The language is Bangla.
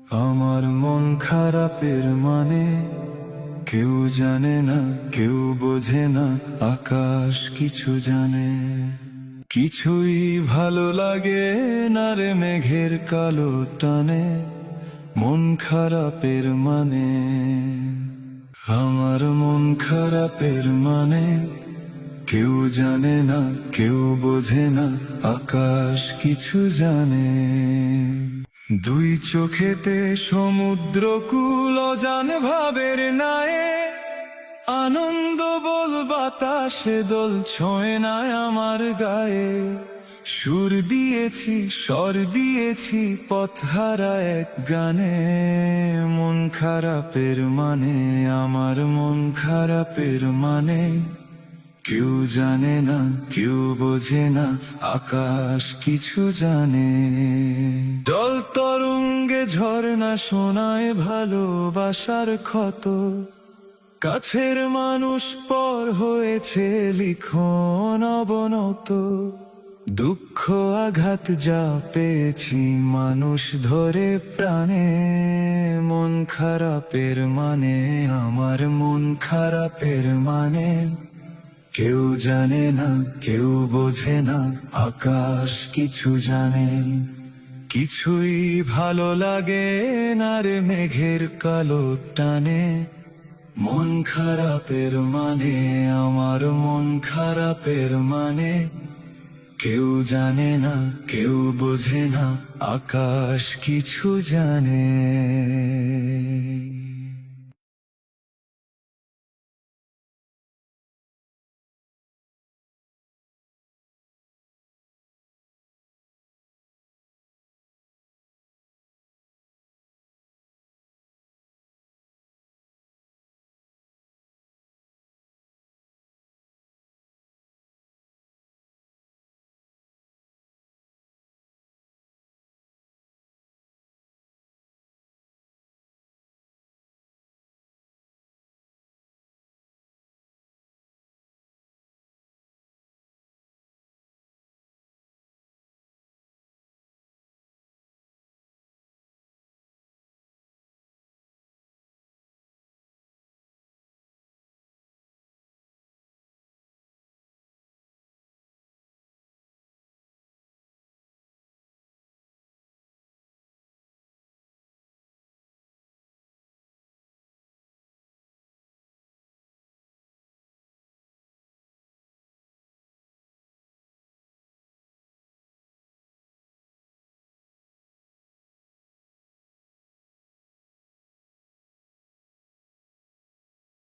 আমার মন খারাপের মানে কেউ জানে না, কেউ বোঝে না, আকাশ কিছু জানে। কিছুই ভালো লাগে না রে মেঘের কালো টানে, মন খারাপের মানে। আমার মন খারাপের মানে কেউ জানে না, কেউ বোঝে না, আকাশ কিছু জানে। দুই চোখেতে সমুদ্র কূল অজান ভাবের নায়ে, আনন্দ বল বাতাসে দোল ছোঁয় না আমার গায়ে। সুর দিয়েছি, স্বর দিয়েছি পথহারা এক গানে, মন খারাপের মানে। আমার মন খারাপের মানে কেউ জানে না, কেউ বোঝে না, আকাশ কিছু জানে। জল তরঙ্গে ঝর্ণা শোনায় ভালোবাসার ক্ষত, কাছের মানুষ পর হয়েছে লিখন অবনত। দুঃখ আঘাত যা পেয়েছি মানুষ ধরে প্রাণে, মন খারাপের মানে। আমার মন খারাপের মানে কেউ জানে না, কেউ বোঝে না, আকাশ কিছু জানে। কিছুই ভালো লাগে না রে মেঘের কালো টানে, মন খারাপের মানে। আমার মন খারাপের মানে কেউ জানে না, কেউ বোঝে না, আকাশ কিছু জানে।